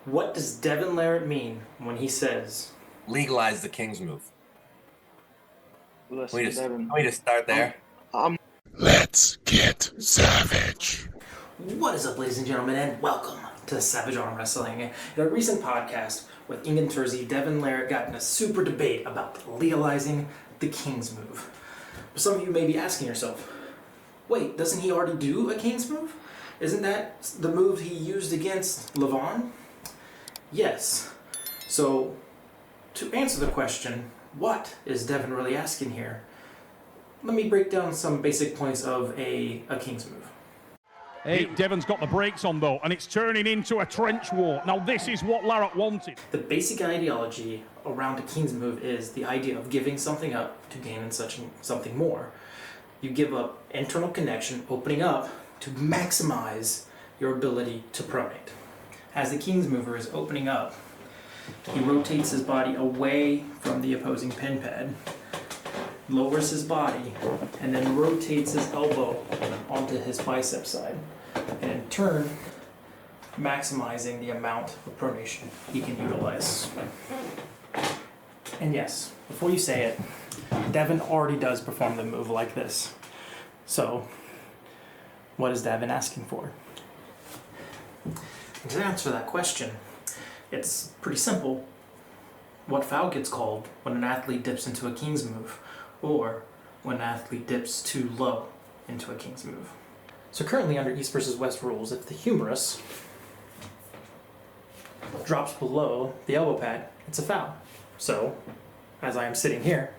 What does Devon Larratt mean when he says, legalize the King's move? Listen, Devon. We just start there. Let's get savage. What is up, ladies and gentlemen, and welcome to Savage Arm Wrestling. In a recent podcast with Engin and Terzi, Devon Larratt got in a super debate about legalizing the King's move. Some of you may be asking yourself, wait, doesn't he already do a King's move? Isn't that the move he used against Levan? Yes. So, to answer the question, what is Devon really asking here? Let me break down some basic points of a King's move. Hey, Devon's got the brakes on though, and it's turning into a trench war. Now this is what Larratt wanted. The basic ideology around a King's move is the idea of giving something up to gain something more. You give up internal connection, opening up to maximize your ability to pronate. As the King's mover is opening up, he rotates his body away from the opposing pin pad, lowers his body, and then rotates his elbow onto his bicep side, and in turn, maximizing the amount of pronation he can utilize. And yes, before you say it, Devon already does perform the move like this. So, what is Devon asking for? And to answer that question, it's pretty simple. What foul gets called when an athlete dips into a King's move, or when an athlete dips too low into a King's move? So currently under East versus West rules, if the humerus drops below the elbow pad, it's a foul. So, as I am sitting here,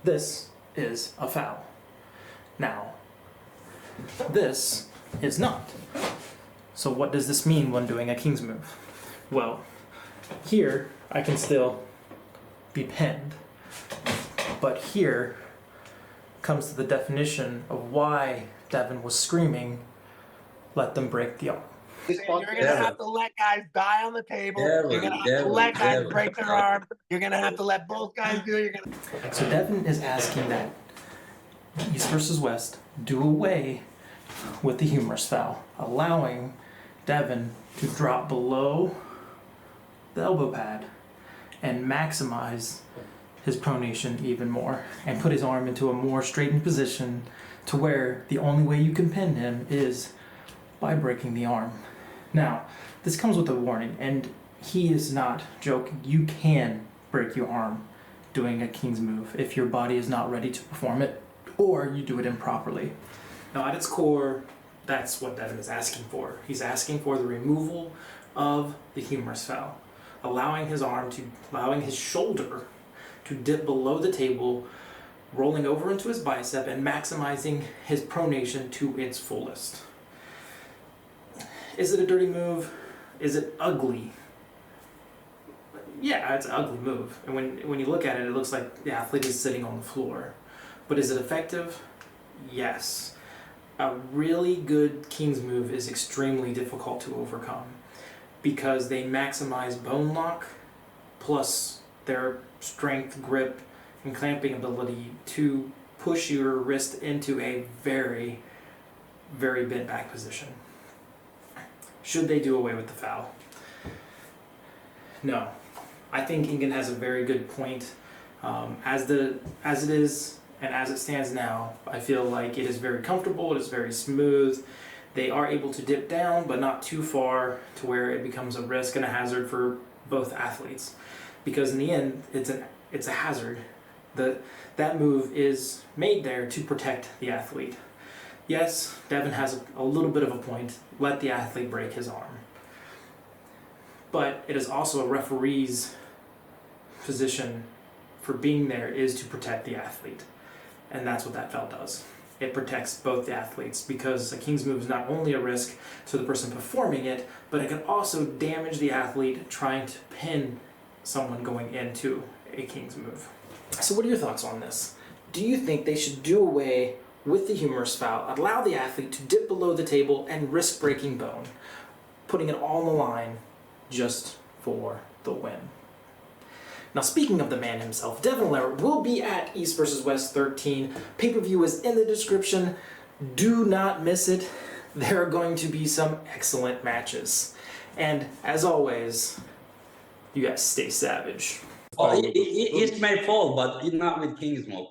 this is a foul. Now, this is not. So what does this mean when doing a King's move? Well, here I can still be pinned, but here comes to the definition of why Devon was screaming, "Let them break the arm." You're going to have to let guys die on the table. You're going to have to let guys break their arm. You're going to have to let both guys do it. So Devon is asking that East versus West do away with the humerus foul, allowing Devon to drop below the elbow pad and maximize his pronation even more and put his arm into a more straightened position to where the only way you can pin him is by breaking the arm. Now, this comes with a warning, and he is not joking. You can break your arm doing a King's move if your body is not ready to perform it or you do it improperly. Now, at its core, that's what Devon is asking for. He's asking for the removal of the humerus foul, allowing his shoulder to dip below the table, rolling over into his bicep and maximizing his pronation to its fullest. Is it a dirty move? Is it ugly? Yeah, it's an ugly move. And when you look at it, it looks like the athlete is sitting on the floor. But is it effective? Yes. A really good King's move is extremely difficult to overcome because they maximize bone lock plus their strength, grip, and clamping ability to push your wrist into a very, very bent back position. Should they do away with the foul? No. I think Engin has a very good point. As it is and as it stands now, I feel like it is very comfortable, it is very smooth. They are able to dip down, but not too far to where it becomes a risk and a hazard for both athletes. Because in the end, it's a hazard. That move is made there to protect the athlete. Yes, Devon has a little bit of a point. Let the athlete break his arm. But it is also a referee's position for being there is to protect the athlete. And that's what that foul does. It protects both the athletes because a King's move is not only a risk to the person performing it, but it can also damage the athlete trying to pin someone going into a King's move. So what are your thoughts on this? Do you think they should do away with the humerus foul, allow the athlete to dip below the table and risk breaking bone, putting it all on the line just for the win? Now, speaking of the man himself, Devon Larratt will be at East vs. West 13. Pay-per-view is in the description. Do not miss it. There are going to be some excellent matches. And as always, you guys stay savage. Oh, it's my fault, but not with King's Move.